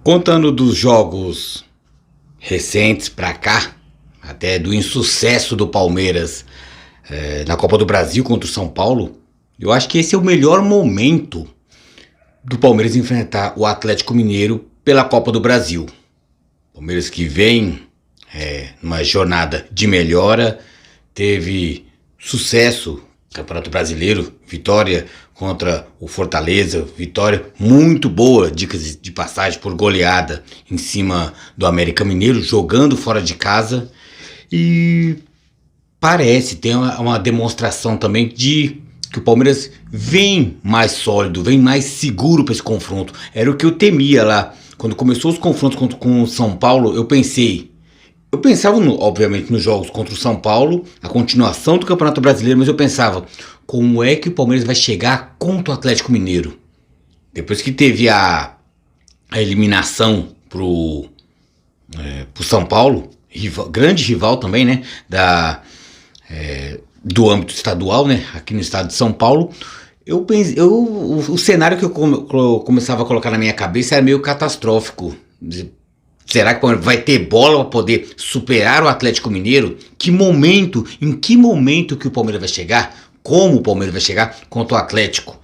Contando dos jogos recentes pra cá, até do insucesso do Palmeiras na Copa do Brasil contra o São Paulo, eu acho que esse é o melhor momento do Palmeiras enfrentar o Atlético Mineiro pela Copa do Brasil. Palmeiras que vem numa jornada de melhora, teve sucesso no Campeonato Brasileiro, vitória contra o Fortaleza, vitória muito boa, dicas de passagem por goleada em cima do América Mineiro, jogando fora de casa, e tem uma demonstração também de que o Palmeiras vem mais sólido, vem mais seguro para esse confronto. Era o que eu temia lá. Quando começou os confrontos com o São Paulo, eu pensava, obviamente, nos jogos contra o São Paulo, a continuação do Campeonato Brasileiro, mas eu pensava, como é que o Palmeiras vai chegar contra o Atlético Mineiro? Depois que teve a eliminação pro São Paulo, grande rival também, né, do âmbito estadual, né, aqui no estado de São Paulo, o cenário que eu começava a colocar na minha cabeça era meio catastrófico. Será que o Palmeiras vai ter bola para poder superar o Atlético Mineiro? Em que momento que o Palmeiras vai chegar? Como o Palmeiras vai chegar contra o Atlético?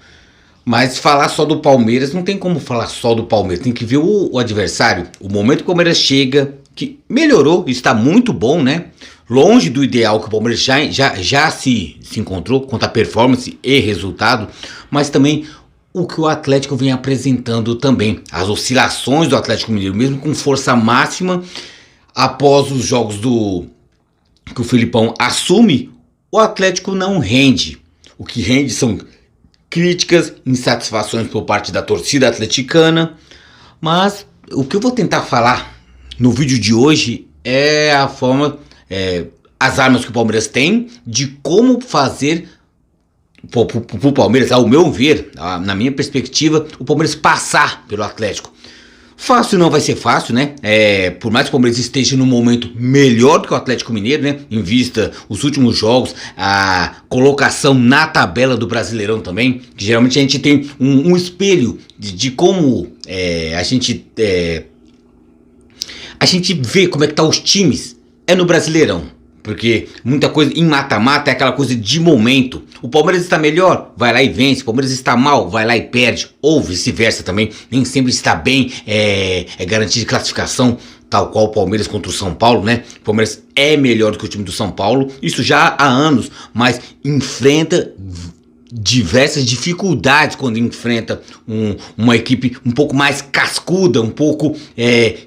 Mas falar só do Palmeiras, não tem como falar só do Palmeiras, tem que ver o adversário. O momento que o Palmeiras chega, que melhorou, está muito bom, né? Longe do ideal que o Palmeiras já se encontrou quanto a performance e resultado, mas também o que o Atlético vem apresentando também. As oscilações do Atlético Mineiro, mesmo com força máxima, após os jogos que o Filipão assume, o Atlético não rende. O que rende são críticas, insatisfações por parte da torcida atleticana. Mas o que eu vou tentar falar no vídeo de hoje é a forma, as armas que o Palmeiras tem, de como fazer pro Palmeiras, ao meu ver, na minha perspectiva, o Palmeiras passar pelo Atlético. Fácil não vai ser fácil, né? Por mais que o Palmeiras esteja num momento melhor do que o Atlético Mineiro, né? Em vista os últimos jogos, a colocação na tabela do Brasileirão também, que geralmente a gente tem um espelho de como a gente vê como é que tá os times no Brasileirão. Porque muita coisa em mata-mata é aquela coisa de momento. O Palmeiras está melhor, vai lá e vence. O Palmeiras está mal, vai lá e perde. Ou vice-versa também. Nem sempre está bem, é garantia de classificação, tal qual o Palmeiras contra o São Paulo, né? O Palmeiras é melhor do que o time do São Paulo. Isso já há anos, mas enfrenta diversas dificuldades quando enfrenta uma equipe um pouco mais cascuda, um pouco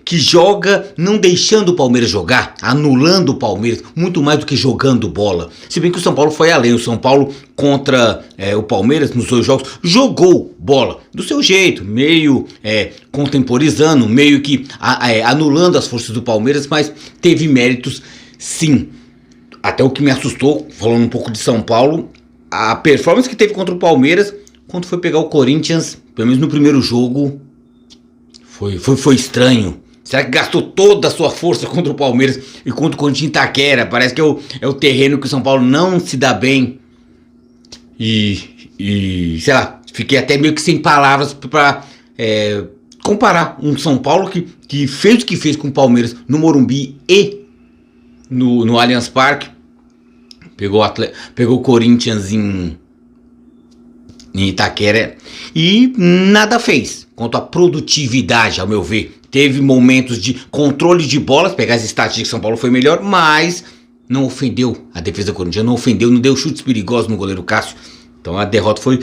que joga não deixando o Palmeiras jogar, anulando o Palmeiras, muito mais do que jogando bola. Se bem que o São Paulo foi além. O São Paulo contra o Palmeiras nos dois jogos jogou bola do seu jeito, meio contemporizando, meio que anulando as forças do Palmeiras, mas teve méritos sim. Até o que me assustou, falando um pouco de São Paulo, a performance que teve contra o Palmeiras, quando foi pegar o Corinthians, pelo menos no primeiro jogo, foi estranho. Será que gastou toda a sua força contra o Palmeiras e contra o Corinthians em Itaquera? Parece que é o terreno que o São Paulo não se dá bem. E sei lá, fiquei até meio que sem palavras para comparar um São Paulo que fez o que fez com o Palmeiras no Morumbi e no Allianz Parque. Pegou o Corinthians em Itaquera e nada fez quanto à produtividade, ao meu ver. Teve momentos de controle de bolas, pegar as estatísticas que São Paulo foi melhor, mas não ofendeu a defesa corintiana, não deu chutes perigosos no goleiro Cássio. Então a derrota foi,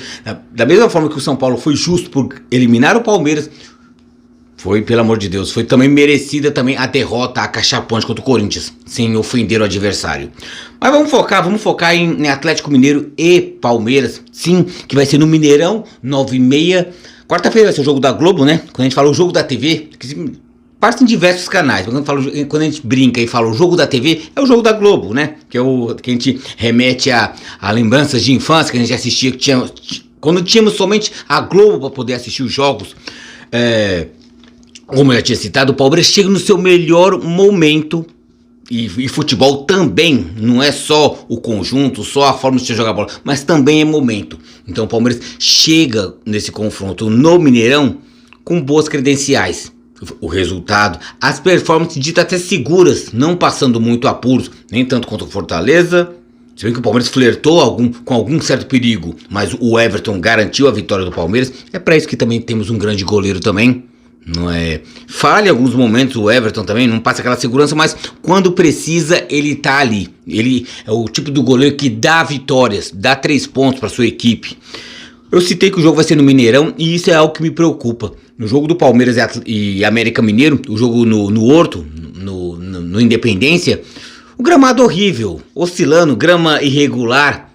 da mesma forma que o São Paulo foi justo por eliminar o Palmeiras, foi, pelo amor de Deus, foi também merecida também a derrota acachapante contra o Corinthians, sem ofender o adversário. Mas vamos focar em Atlético Mineiro e Palmeiras, sim, que vai ser no Mineirão, 9h30. Quarta-feira vai ser o jogo da Globo, né? Quando a gente fala o jogo da TV, que passa em diversos canais, mas quando a gente brinca e fala o jogo da TV, é o jogo da Globo, né? Que é o que a gente remete a lembranças de infância, que a gente assistia, quando tínhamos somente a Globo para poder assistir os jogos. Como eu já tinha citado, o Palmeiras chega no seu melhor momento. E futebol também, não é só o conjunto, só a forma de você jogar bola, mas também é momento. Então o Palmeiras chega nesse confronto no Mineirão com boas credenciais. o resultado, as performances ditas até seguras, não passando muito apuros, nem tanto contra o Fortaleza. Se bem que o Palmeiras flertou com algum certo perigo, mas o Everton garantiu a vitória do Palmeiras. É para isso que também temos um grande goleiro também. Não é? Falha em alguns momentos o Everton também, não passa aquela segurança, mas quando precisa ele tá ali. Ele é o tipo do goleiro que dá vitórias, dá 3 pontos para sua equipe. Eu citei que o jogo vai ser no Mineirão e isso é algo que me preocupa. No jogo do Palmeiras e América Mineiro, o jogo no Horto, no Independência, o gramado horrível, oscilando, grama irregular.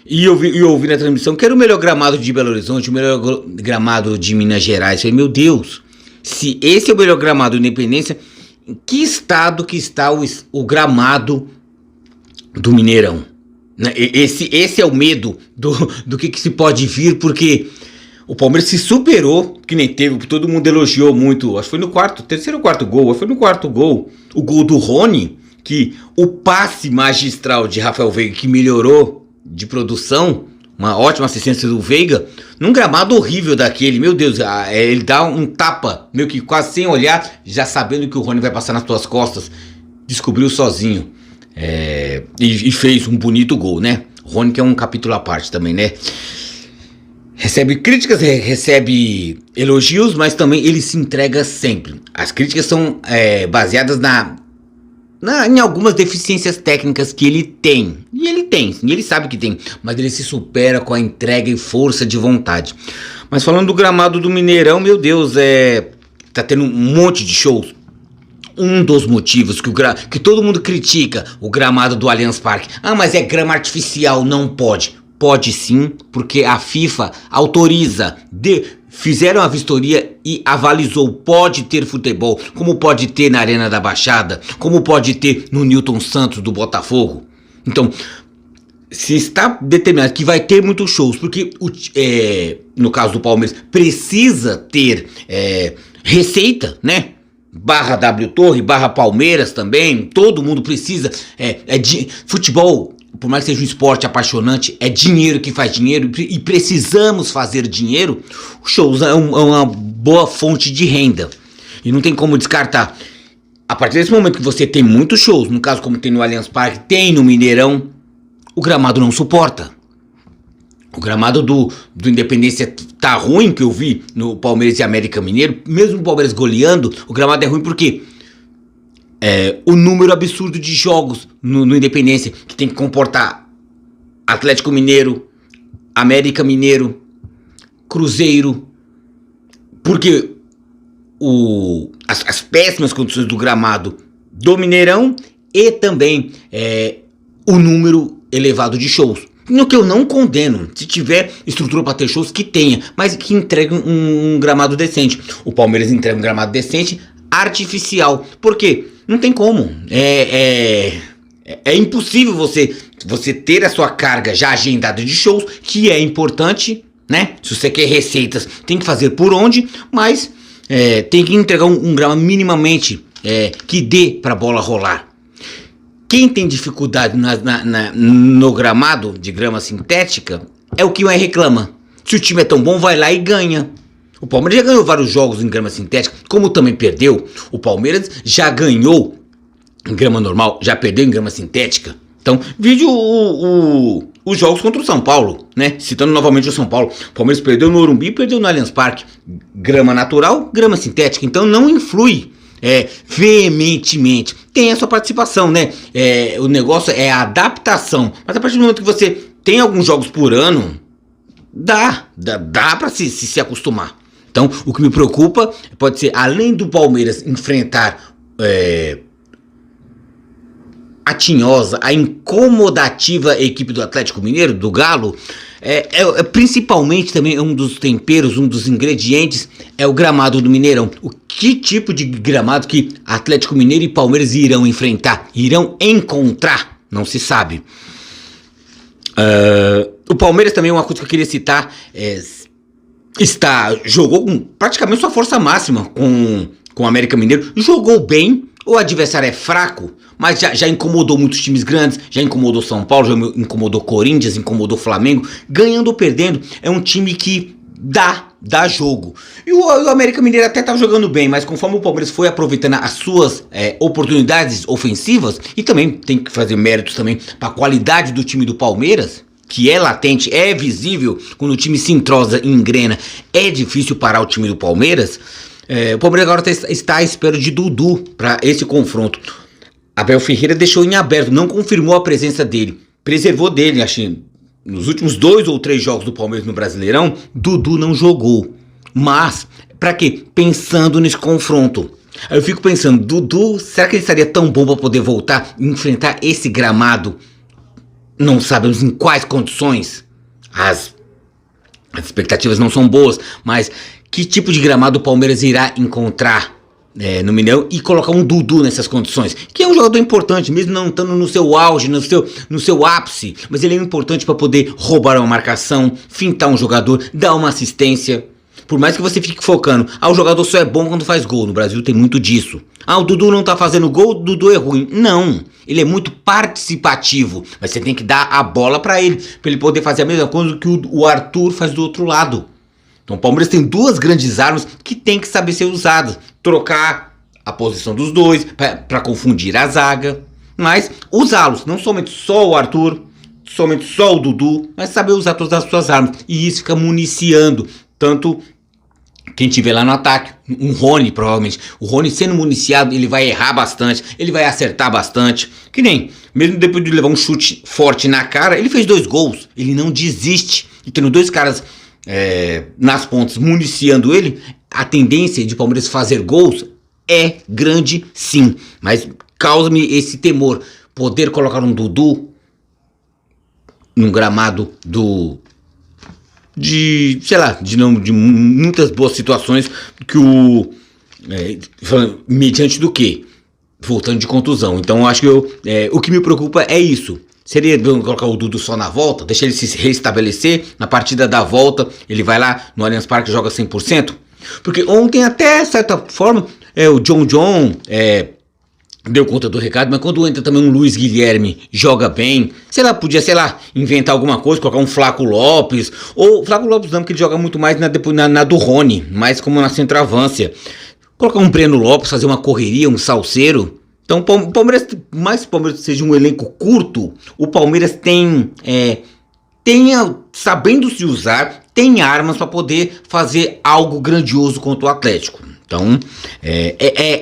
E eu ouvi na transmissão que era o melhor gramado de Belo Horizonte, o melhor gramado de Minas Gerais. Eu falei, meu Deus, se esse é o melhor gramado de Independência, em que estado que está o gramado do Mineirão? Esse é o medo do que se pode vir, porque o Palmeiras se superou, que nem teve, todo mundo elogiou muito, acho que foi no terceiro ou quarto gol, foi no quarto gol, o gol do Rony, que o passe magistral de Rafael Veiga, que melhorou de produção, uma ótima assistência do Veiga, num gramado horrível daquele, meu Deus, ele dá um tapa, meio que quase sem olhar, já sabendo que o Rony vai passar nas tuas costas, descobriu sozinho, e fez um bonito gol, né? Rony que é um capítulo à parte também, né? Recebe críticas, recebe elogios, mas também ele se entrega sempre. As críticas são baseadas em algumas deficiências técnicas que ele tem. E ele sabe que tem, mas ele se supera com a entrega e força de vontade. Mas falando do gramado do Mineirão, meu Deus, tá tendo um monte de shows. Um dos motivos que todo mundo critica o gramado do Allianz Parque. Ah, mas é grama artificial, não pode. Pode sim, porque a FIFA autoriza, fizeram a vistoria e avalizou, pode ter futebol, como pode ter na Arena da Baixada, como pode ter no Newton Santos do Botafogo. Então, se está determinado que vai ter muitos shows, porque no caso do Palmeiras precisa ter receita, né? Barra W Torre, barra Palmeiras também, todo mundo precisa, futebol, por mais que seja um esporte apaixonante, é dinheiro que faz dinheiro e precisamos fazer dinheiro. Os shows é uma boa fonte de renda e não tem como descartar. A partir desse momento que você tem muitos shows, no caso como tem no Allianz Parque, tem no Mineirão, o gramado não suporta. O gramado do Independência tá ruim, que eu vi no Palmeiras e América Mineiro, mesmo o Palmeiras goleando, o gramado é ruim porque o número absurdo de jogos no Independência, que tem que comportar Atlético Mineiro, América Mineiro, Cruzeiro, porque as péssimas condições do gramado do Mineirão e também o número elevado de shows. No que eu não condeno, se tiver estrutura para ter shows, que tenha, mas que entregue um gramado decente. O Palmeiras entrega um gramado decente, artificial, por quê? Não tem como, é impossível você ter a sua carga já agendada de shows, que é importante, né? Se você quer receitas, tem que fazer por onde, mas tem que entregar um gramado minimamente que dê para a bola rolar. Quem tem dificuldade no gramado de grama sintética é o que mais reclama. Se o time é tão bom, vai lá e ganha. O Palmeiras já ganhou vários jogos em grama sintética, como também perdeu. O Palmeiras já ganhou em grama normal, já perdeu em grama sintética. Então, vide os jogos contra o São Paulo, né? Citando novamente o São Paulo. O Palmeiras perdeu no Morumbi e perdeu no Allianz Parque. Grama natural, grama sintética. Então não influi veementemente. Tem a sua participação, né? O negócio é a adaptação. Mas a partir do momento que você tem alguns jogos por ano, dá pra se acostumar. Então, o que me preocupa pode ser, além do Palmeiras enfrentar a tinhosa, a incomodativa equipe do Atlético Mineiro, do Galo, principalmente também um dos temperos, um dos ingredientes é o gramado do Mineirão. O que tipo de gramado que Atlético Mineiro e Palmeiras irão enfrentar, irão encontrar, não se sabe. O Palmeiras também, uma coisa que eu queria citar, jogou com praticamente sua força máxima com o América Mineiro, jogou bem. O adversário é fraco, mas já incomodou muitos times grandes, já incomodou São Paulo, já incomodou Corinthians, incomodou Flamengo, ganhando ou perdendo, é um time que dá jogo. E o América Mineiro até estava jogando bem, mas conforme o Palmeiras foi aproveitando as suas oportunidades ofensivas, e também tem que fazer méritos também para a qualidade do time do Palmeiras, que é latente, é visível, quando o time se entrosa e engrena, é difícil parar o time do Palmeiras. O Palmeiras agora está à espera de Dudu para esse confronto. Abel Ferreira deixou em aberto, não confirmou a presença dele, preservou dele, acho. Nos últimos 2 ou 3 jogos do Palmeiras no Brasileirão, Dudu não jogou. Mas, pra quê? Pensando nesse confronto. Aí eu fico pensando, Dudu, será que ele estaria tão bom pra poder voltar e enfrentar esse gramado? Não sabemos em quais condições. As expectativas não são boas, mas que tipo de gramado o Palmeiras irá encontrar no Mineirão e colocar um Dudu nessas condições, que é um jogador importante, mesmo não estando no seu auge, no seu ápice, mas ele é importante para poder roubar uma marcação, fintar um jogador, dar uma assistência. Por mais que você fique focando, o jogador só é bom quando faz gol, no Brasil tem muito disso. O Dudu não tá fazendo gol, o Dudu é ruim. Não, ele é muito participativo, mas você tem que dar a bola para ele poder fazer a mesma coisa que o Arthur faz do outro lado. Então o Palmeiras tem 2 grandes armas que tem que saber ser usadas. Trocar a posição dos dois para confundir a zaga, mas usá-los, não somente só o Arthur, somente só o Dudu, mas saber usar todas as suas armas. E isso fica municiando tanto quem tiver lá no ataque, um Rony provavelmente. O Rony sendo municiado, ele vai errar bastante, ele vai acertar bastante. Que nem, mesmo depois de levar um chute forte na cara, ele fez 2 gols, ele não desiste. E tendo 2 caras nas pontas municiando ele, a tendência de Palmeiras fazer gols é grande sim, mas causa-me esse temor, poder colocar um Dudu num gramado de muitas boas situações, que mediante do que? Voltando de contusão. Então eu acho que o que me preocupa é isso. Seria bom colocar o Dudu só na volta, deixar ele se restabelecer, na partida da volta ele vai lá no Allianz Parque e joga 100%? Porque ontem até, de certa forma, o John deu conta do recado, mas quando entra também um Luiz Guilherme, joga bem, podia inventar alguma coisa, colocar um Flaco Lopes, ou Flaco Lopes não, porque ele joga muito mais na do Rony, mais como na centroavância, colocar um Breno Lopes, fazer uma correria, um salseiro. Então o Palmeiras, mais que o Palmeiras seja um elenco curto, o Palmeiras sabendo se usar, tem armas para poder fazer algo grandioso contra o Atlético. Então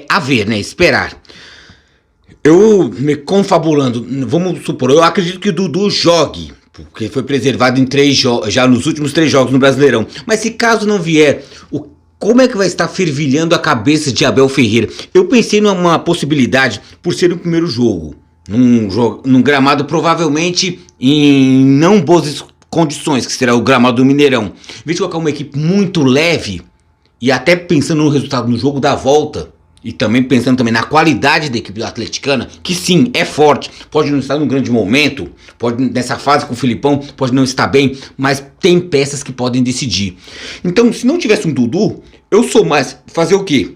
a ver, né? Esperar. Eu me confabulando, vamos supor, eu acredito que o Dudu jogue, porque foi preservado em já nos últimos 3 jogos no Brasileirão. Mas se caso não vier, como é que vai estar fervilhando a cabeça de Abel Ferreira? Eu pensei numa possibilidade, por ser o primeiro jogo, num gramado provavelmente em não boas condições, que será o gramado do Mineirão. Em vez de colocar uma equipe muito leve, e até pensando no resultado no jogo da volta, e também pensando também na qualidade da equipe atleticana, que sim, é forte, pode não estar num grande momento, pode nessa fase com o Filipão, pode não estar bem, mas tem peças que podem decidir. Então, se não tivesse um Dudu, eu sou mais fazer o quê?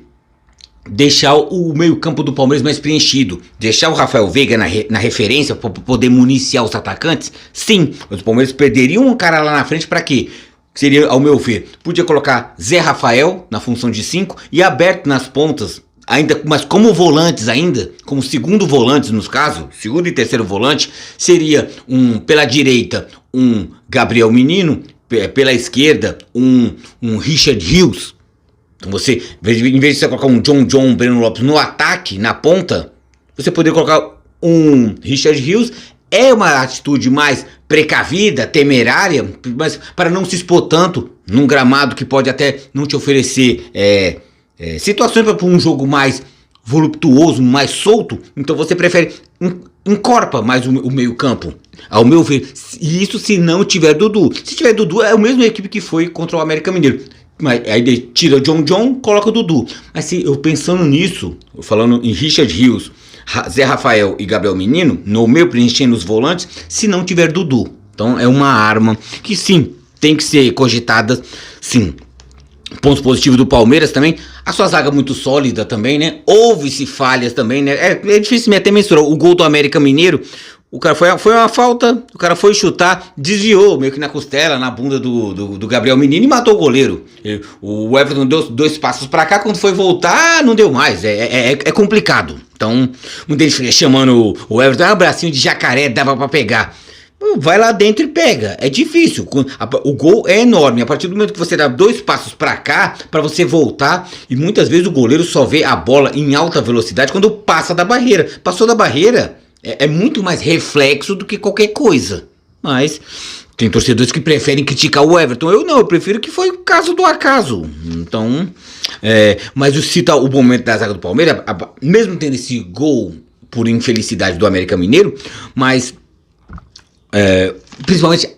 Deixar o meio-campo do Palmeiras mais preenchido, deixar o Rafael Veiga na referência para poder municiar os atacantes. Sim, mas o Palmeiras perderia um cara lá na frente para quê? Seria, ao meu ver, podia colocar Zé Rafael na função de 5 e aberto nas pontas, ainda, mas como volantes ainda, como segundo volante nos casos, segundo e terceiro volante, seria pela direita um Gabriel Menino, pela esquerda um Richard Rios. Então você, em vez de você colocar um John Breno Lopes no ataque, na ponta, você poderia colocar um Richard Rios. É uma atitude mais precavida, temerária, mas para não se expor tanto num gramado que pode até não te oferecer situações para um jogo mais voluptuoso, mais solto. Então você prefere encorpa mais o meio campo, ao meu ver. E isso se não tiver Dudu. Se tiver Dudu, é a mesma equipe que foi contra o América Mineiro. Mas aí tira o John, coloca o Dudu. Mas se eu pensando nisso, falando em Richard Rios, Zé Rafael e Gabriel Menino, no meu preenchendo os volantes, se não tiver Dudu. Então é uma arma que sim, tem que ser cogitada, sim. Pontos positivos do Palmeiras também, a sua zaga muito sólida também, né? Houve-se falhas também, né? É difícil até mensurar. O gol do América Mineiro, O cara foi uma falta, o cara foi chutar, desviou meio que na costela, na bunda do Gabriel Menino e matou o goleiro. O Everton deu 2 passos pra cá, quando foi voltar, não deu mais. É complicado. Então, muita gente fica chamando o Everton, bracinho de jacaré, dava pra pegar. Vai lá dentro e pega. É difícil. O gol é enorme. A partir do momento que você dá 2 passos pra cá, pra você voltar, e muitas vezes o goleiro só vê a bola em alta velocidade quando passa da barreira. Passou da barreira, é muito mais reflexo do que qualquer coisa. Mas tem torcedores que preferem criticar o Everton. Eu não, eu prefiro que foi o caso do acaso. Então, mas eu cito o momento da zaga do Palmeiras, mesmo tendo esse gol por infelicidade do América Mineiro, mas principalmente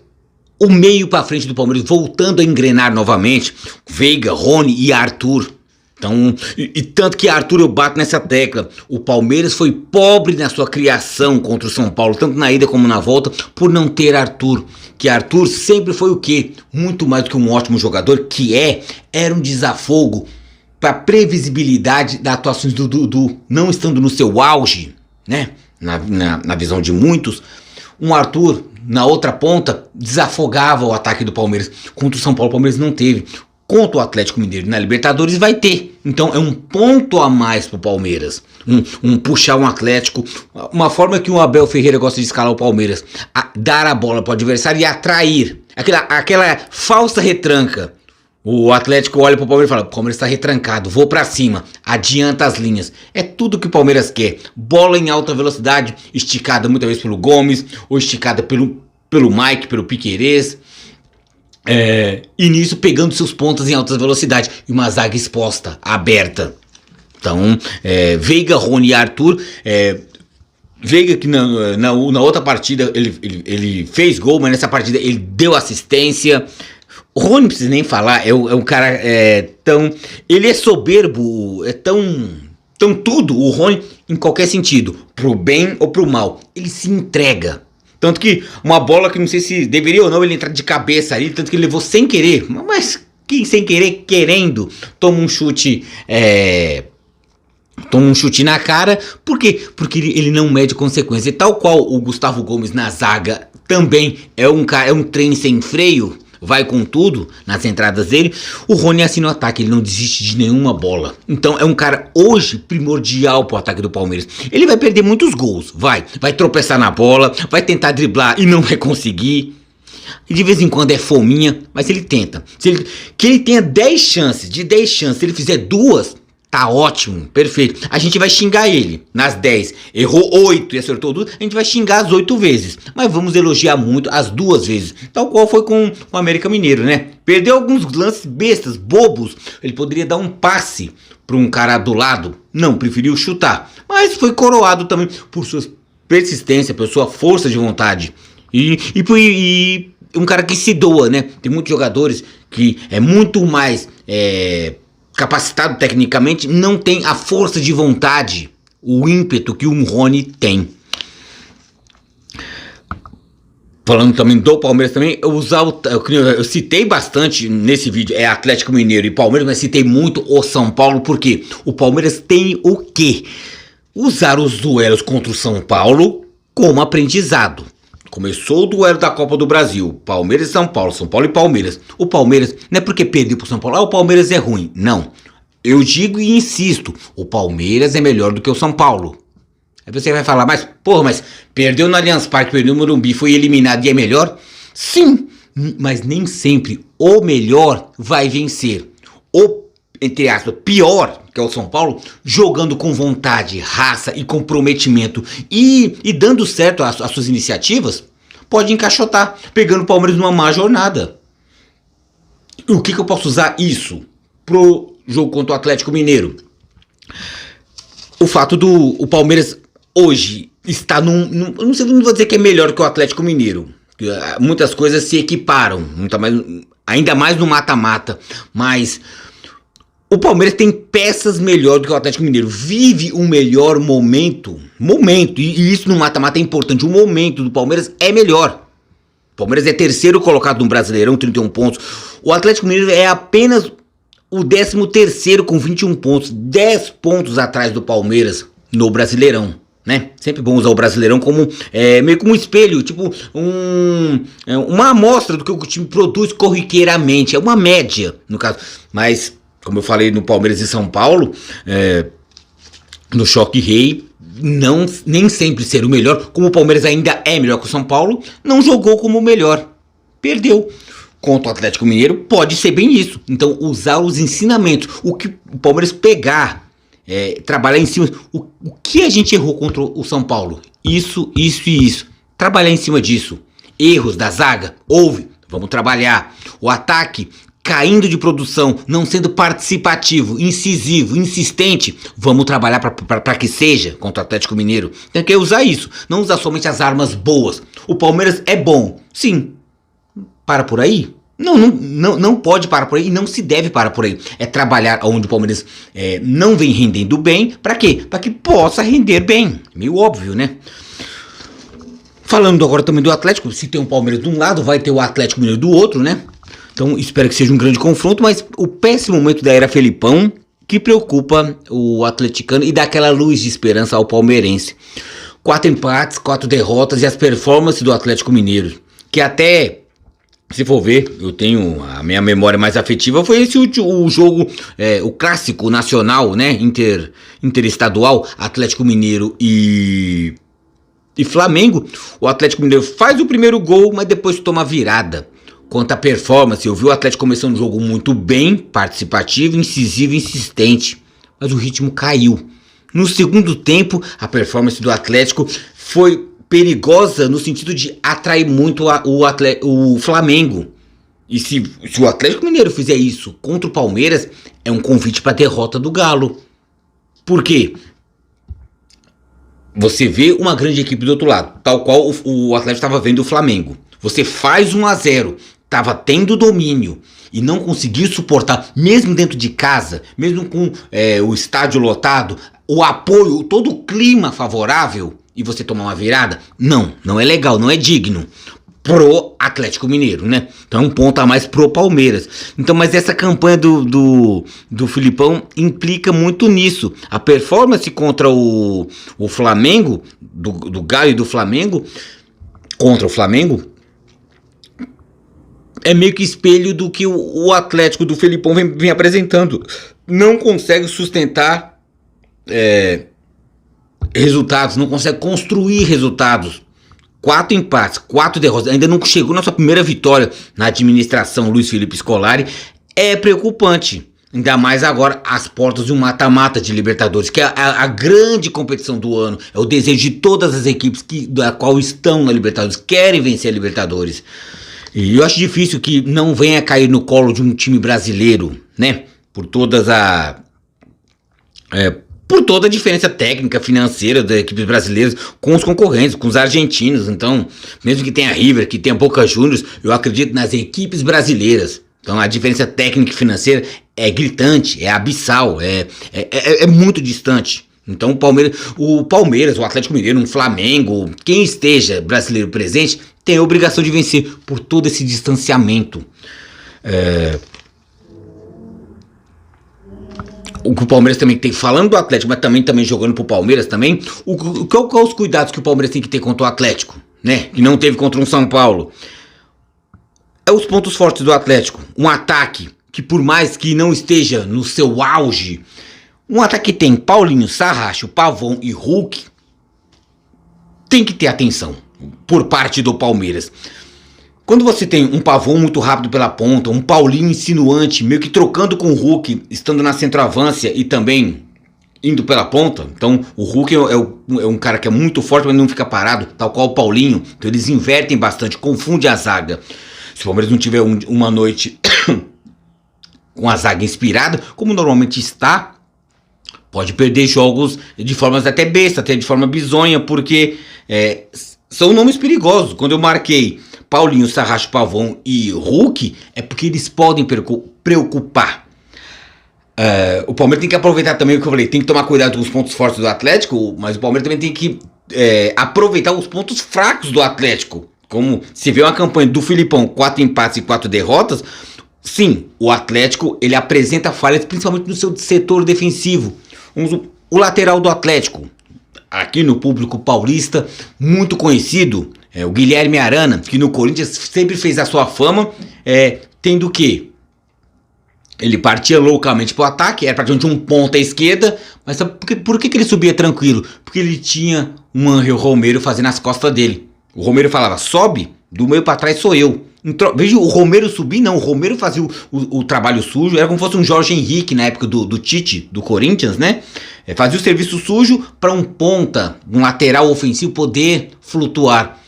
o meio pra frente do Palmeiras voltando a engrenar novamente, Veiga, Rony e Arthur. Então, e tanto que Arthur, eu bato nessa tecla, o Palmeiras foi pobre na sua criação contra o São Paulo, tanto na ida como na volta, por não ter Arthur. Que Arthur sempre foi o quê? Muito mais do que um ótimo jogador, era um desafogo para previsibilidade das atuações do Dudu, não estando no seu auge, né? Na visão de muitos, um Arthur na outra ponta desafogava o ataque do Palmeiras. Contra o São Paulo, o Palmeiras não teve. Contra o Atlético Mineiro na Libertadores vai ter. Então é um ponto a mais pro Palmeiras. Puxar um Atlético. Uma forma que o Abel Ferreira gosta de escalar o Palmeiras. Dar a bola pro adversário e atrair. Aquela falsa retranca. O Atlético olha pro Palmeiras e fala: o Palmeiras está retrancado, vou pra cima, adianta as linhas. É tudo que o Palmeiras quer. Bola em alta velocidade, esticada muitas vezes pelo Gomes, ou esticada pelo Mike, pelo Piquerez. E nisso pegando seus pontos em alta velocidade. E uma zaga exposta, aberta. Então, Veiga, Rony e Arthur. Veiga que na outra partida ele fez gol, mas nessa partida ele deu assistência. O Rony não precisa nem falar, é um cara ele é soberbo, é tão tudo, o Rony, em qualquer sentido, pro bem ou pro mal, ele se entrega. Tanto que uma bola que não sei se deveria ou não ele entrar de cabeça ali, tanto que ele levou sem querer, mas quem sem querer, querendo, toma um chute na cara. Por quê? Porque ele não mede consequência. E tal qual o Gustavo Gomes na zaga também é um trem sem freio, vai com tudo nas entradas dele. O Rony é assim no ataque, ele não desiste de nenhuma bola. Então é um cara hoje primordial pro ataque do Palmeiras. Ele vai perder muitos gols, vai tropeçar na bola, vai tentar driblar e não vai conseguir. E de vez em quando é fominha, mas ele tenta. Que ele tenha 10 chances, se ele fizer 2, tá ótimo, perfeito. A gente vai xingar ele nas 10. Errou 8 e acertou 2. A gente vai xingar as 8 vezes. Mas vamos elogiar muito as 2 vezes. Tal qual foi com o América Mineiro, né? Perdeu alguns lances bestas, bobos. Ele poderia dar um passe para um cara do lado. Não, preferiu chutar. Mas foi coroado também por sua persistência, por sua força de vontade. E um cara que se doa, né? Tem muitos jogadores que é muito mais capacitado tecnicamente, não tem a força de vontade, o ímpeto que um Rony tem. Falando também do Palmeiras também, eu citei bastante nesse vídeo, Atlético Mineiro e Palmeiras, mas citei muito o São Paulo, porque o Palmeiras tem o quê? Usar os duelos contra o São Paulo como aprendizado. Começou o duelo da Copa do Brasil, Palmeiras e São Paulo e Palmeiras. O Palmeiras, não é porque perdeu pro São Paulo, o Palmeiras é ruim. Não, eu digo e insisto, o Palmeiras é melhor do que o São Paulo. Aí você vai falar, mas perdeu no Allianz Parque, perdeu no Morumbi, foi eliminado e é melhor? Sim, mas nem sempre o melhor vai vencer. O, entre aspas, pior, que é o São Paulo, jogando com vontade, raça e comprometimento e dando certo as suas iniciativas, pode encaixotar, pegando o Palmeiras numa má jornada. O que eu posso usar isso pro jogo contra o Atlético Mineiro? O fato do Palmeiras hoje está não sei, não vou dizer que é melhor que o Atlético Mineiro. Muitas coisas se equiparam, ainda mais no mata-mata, mas o Palmeiras tem peças melhor do que o Atlético Mineiro. Vive um melhor momento. E isso no mata-mata é importante. O momento do Palmeiras é melhor. O Palmeiras é terceiro colocado no Brasileirão, 31 pontos. O Atlético Mineiro é apenas o 13º com 21 pontos. 10 pontos atrás do Palmeiras no Brasileirão. né? Sempre bom usar o Brasileirão como meio como um espelho, tipo uma amostra do que o time produz corriqueiramente, é uma média no caso. Mas, como eu falei no Palmeiras e São Paulo, no Choque Rei, nem sempre ser o melhor, como o Palmeiras ainda é melhor que o São Paulo, não jogou como o melhor, perdeu. Contra o Atlético Mineiro pode ser bem isso. Então usar os ensinamentos, o que o Palmeiras pegar, trabalhar em cima, o que a gente errou contra o São Paulo, isso e isso, trabalhar em cima disso. Erros da zaga, houve, vamos trabalhar. O ataque caindo de produção, não sendo participativo, incisivo, insistente, vamos trabalhar para que seja contra o Atlético Mineiro. Tem que usar isso, não usar somente as armas boas. O Palmeiras é bom, sim. Para por aí? Não pode parar por aí e não se deve parar por aí. É trabalhar onde o Palmeiras não vem rendendo bem. Para quê? Para que possa render bem. Meio óbvio, né? Falando agora também do Atlético, se tem o Palmeiras de um lado, vai ter o Atlético Mineiro do outro, né? Então espero que seja um grande confronto, mas o péssimo momento da era Felipão que preocupa o atleticano e dá aquela luz de esperança ao palmeirense. 4 empates, 4 derrotas e as performances do Atlético Mineiro, que até... Se for ver, eu tenho a minha memória mais afetiva, foi esse o jogo, o clássico nacional, né, interestadual, Atlético Mineiro e Flamengo. O Atlético Mineiro faz o primeiro gol, mas depois toma a virada. Quanto à performance, eu vi o Atlético começando o jogo muito bem, participativo, incisivo, insistente, mas o ritmo caiu. No segundo tempo, a performance do Atlético foi perigosa no sentido de atrair muito o Flamengo. E se o Atlético Mineiro fizer isso contra o Palmeiras, é um convite para a derrota do Galo. Por quê? Você vê uma grande equipe do outro lado, tal qual o Atlético estava vendo o Flamengo. Você faz 1-0, estava tendo domínio e não conseguiu suportar, mesmo dentro de casa, mesmo com o estádio lotado, o apoio, todo o clima favorável, e você tomar uma virada, não é legal, não é digno pro Atlético Mineiro, né? Então é um ponto a mais pro Palmeiras. Então, mas essa campanha do Filipão implica muito nisso. A performance contra o Flamengo, do Galo e do Flamengo, contra o Flamengo, é meio que espelho do que o Atlético do Filipão vem apresentando. Não consegue sustentar resultados, não consegue construir resultados. 4 empates, 4 derrotas, ainda não chegou na sua primeira vitória na administração Luiz Felipe Scolari. É preocupante, ainda mais agora às portas de um mata-mata de Libertadores, que é a grande competição do ano, é o desejo de todas as equipes da qual estão na Libertadores, querem vencer a Libertadores. E eu acho difícil que não venha cair no colo de um time brasileiro, né, por toda a diferença técnica, financeira das equipes brasileiras com os concorrentes, com os argentinos. Então, mesmo que tenha River, que tenha Boca Juniors, eu acredito nas equipes brasileiras. Então, a diferença técnica e financeira é gritante, é abissal, é muito distante. Então, o Palmeiras, o Atlético Mineiro, o Flamengo, quem esteja brasileiro presente, tem a obrigação de vencer por todo esse distanciamento. O que o Palmeiras também tem, falando do Atlético, mas também jogando pro Palmeiras também, qual os cuidados que o Palmeiras tem que ter contra o Atlético, né? Que não teve contra um São Paulo. É os pontos fortes do Atlético. Um ataque que, por mais que não esteja no seu auge, um ataque que tem Paulinho, Sarracho, Pavon e Hulk, tem que ter atenção por parte do Palmeiras. Quando você tem um Pavon muito rápido pela ponta, um Paulinho insinuante, meio que trocando com o Hulk, estando na centroavância e também indo pela ponta. Então o Hulk é um cara que é muito forte, mas não fica parado, tal qual o Paulinho. Então eles invertem bastante, confundem a zaga. Se o Palmeiras não tiver uma noite com a zaga inspirada, como normalmente está, pode perder jogos de formas até besta, até de forma bizonha, porque são nomes perigosos. Quando eu marquei Paulinho, Sarracho, Pavon e Hulk, é porque eles podem preocupar. O Palmeiras tem que aproveitar também o que eu falei, tem que tomar cuidado com os pontos fortes do Atlético, mas o Palmeiras também tem que aproveitar os pontos fracos do Atlético. Como se vê uma campanha do Filipão, 4 empates e 4 derrotas, sim, o Atlético ele apresenta falhas, principalmente no seu setor defensivo. O lateral do Atlético, aqui no público paulista, muito conhecido, o Guilherme Arana, que no Corinthians sempre fez a sua fama, tendo o quê? Ele partia loucamente pro ataque, era praticamente um ponta à esquerda, mas sabe por que ele subia tranquilo? Porque ele tinha um Ángel Romero fazendo as costas dele. O Romero falava, sobe, do meio para trás sou eu. Veja, o Romero subir, não, o Romero fazia o trabalho sujo, era como se fosse um Jorge Henrique na época do Tite, do Corinthians, né? Fazia o serviço sujo para um ponta, um lateral ofensivo poder flutuar.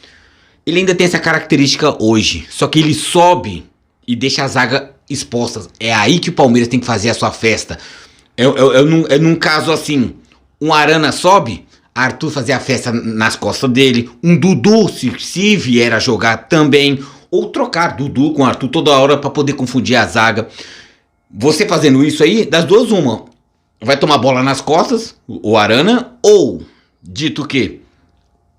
Ele ainda tem essa característica hoje, só que ele sobe e deixa a zaga expostas. É aí que o Palmeiras tem que fazer a sua festa. Num caso assim, um Arana sobe, Arthur fazia a festa nas costas dele, um Dudu se vier a jogar também, ou trocar Dudu com Arthur toda hora para poder confundir a zaga. Você fazendo isso aí, das duas uma, vai tomar bola nas costas, o Arana, ou dito que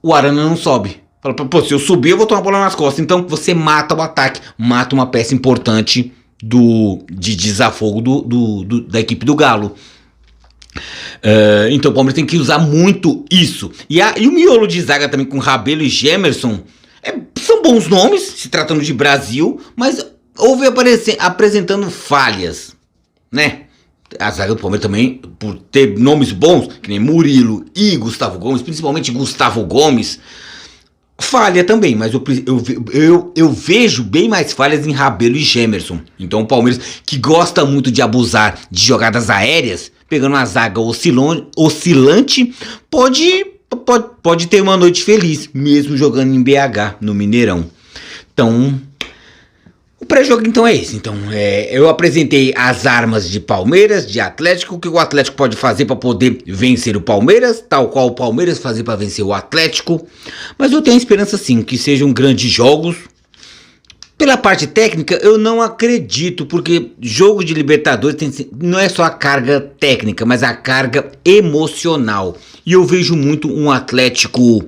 o Arana não sobe. Fala, pô, se eu subir eu vou tomar bola nas costas. Então você mata o ataque, mata uma peça importante de desafogo da equipe do Galo. Então o Palmeiras tem que usar muito isso. E o miolo de zaga também com Rabelo e Gemerson são bons nomes, se tratando de Brasil, mas houve apresentando falhas, né? A zaga do Palmeiras também, por ter nomes bons, que nem Murilo e Gustavo Gomes, principalmente Gustavo Gomes, falha também, mas eu vejo bem mais falhas em Rabelo e Gemerson. Então o Palmeiras, que gosta muito de abusar de jogadas aéreas, pegando uma zaga oscilante, pode ter uma noite feliz, mesmo jogando em BH, no Mineirão. Então, o pré-jogo então é esse. Então, eu apresentei as armas de Palmeiras, de Atlético, o que o Atlético pode fazer para poder vencer o Palmeiras, tal qual o Palmeiras fazer para vencer o Atlético. Mas eu tenho esperança sim, que sejam grandes jogos. Pela parte técnica, eu não acredito, porque jogo de Libertadores não é só a carga técnica, mas a carga emocional. E eu vejo muito um Atlético,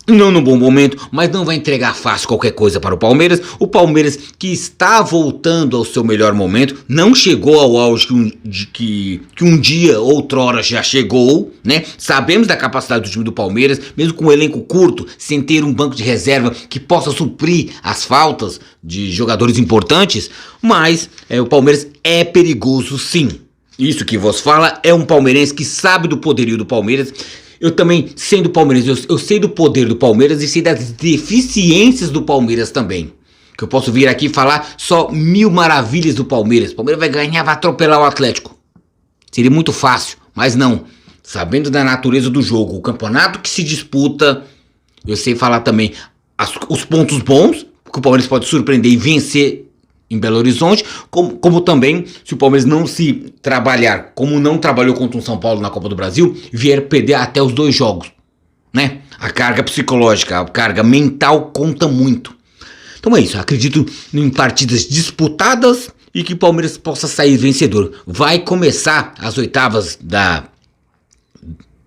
não num bom momento, mas não vai entregar fácil qualquer coisa para o Palmeiras. O Palmeiras, que está voltando ao seu melhor momento, não chegou ao auge que um dia, outrora, já chegou, né? Sabemos da capacidade do time do Palmeiras, mesmo com um elenco curto, sem ter um banco de reserva que possa suprir as faltas de jogadores importantes, mas o Palmeiras é perigoso sim. Isso que vos fala é um palmeirense que sabe do poderio do Palmeiras. Eu também, sendo palmeirense, eu sei do poder do Palmeiras e sei das deficiências do Palmeiras também. Que eu posso vir aqui e falar só mil maravilhas do Palmeiras. O Palmeiras vai ganhar, vai atropelar o Atlético. Seria muito fácil, mas não. Sabendo da natureza do jogo, o campeonato que se disputa, eu sei falar também os pontos bons, que o Palmeiras pode surpreender e vencer em Belo Horizonte, como também, se o Palmeiras não se trabalhar, como não trabalhou contra o São Paulo na Copa do Brasil, vier perder até os 2 jogos, né? A carga psicológica, a carga mental conta muito. Então é isso, acredito em partidas disputadas e que o Palmeiras possa sair vencedor. Vai começar as oitavas da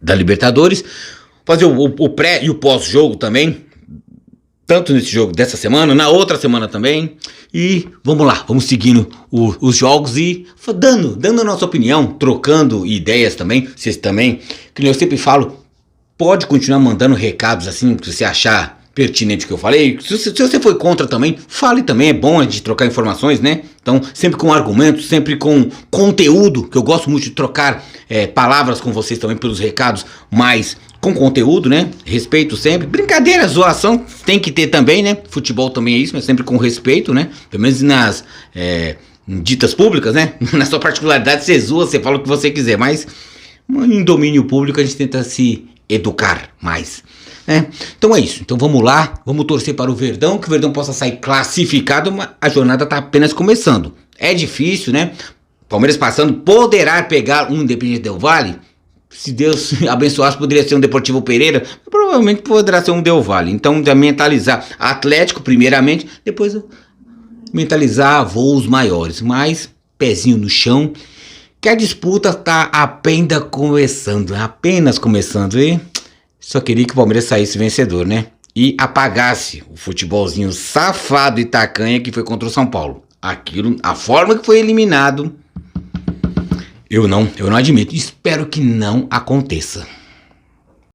Libertadores, fazer o pré e o pós-jogo também, tanto nesse jogo dessa semana, na outra semana também. E vamos lá, vamos seguindo os jogos e dando a nossa opinião, trocando ideias também. Vocês também, que eu sempre falo, pode continuar mandando recados assim, se você achar pertinente o que eu falei. Se você foi contra também, fale também, é bom de trocar informações, né? Então, sempre com argumentos, sempre com conteúdo, que eu gosto muito de trocar palavras com vocês também pelos recados, mas com conteúdo, né? Respeito sempre. Brincadeira, zoação tem que ter também, né? Futebol também é isso, mas sempre com respeito, né? Pelo menos nas ditas públicas, né? Na sua particularidade, você zoa, você fala o que você quiser, mas em domínio público a gente tenta se educar mais, né? Então é isso. Então vamos lá, vamos torcer para o Verdão, que o Verdão possa sair classificado, mas a jornada está apenas começando. É difícil, né? Palmeiras passando, poderá pegar um Independiente Del Valle. Se Deus abençoasse, poderia ser um Deportivo Pereira, provavelmente poderá ser um Del Valle. Então, mentalizar Atlético primeiramente, depois mentalizar voos maiores, mas pezinho no chão, que a disputa está apenas começando, e só queria que o Palmeiras saísse vencedor, né? E apagasse o futebolzinho safado e tacanha que foi contra o São Paulo. A forma que foi eliminado, eu não admito. Espero que não aconteça.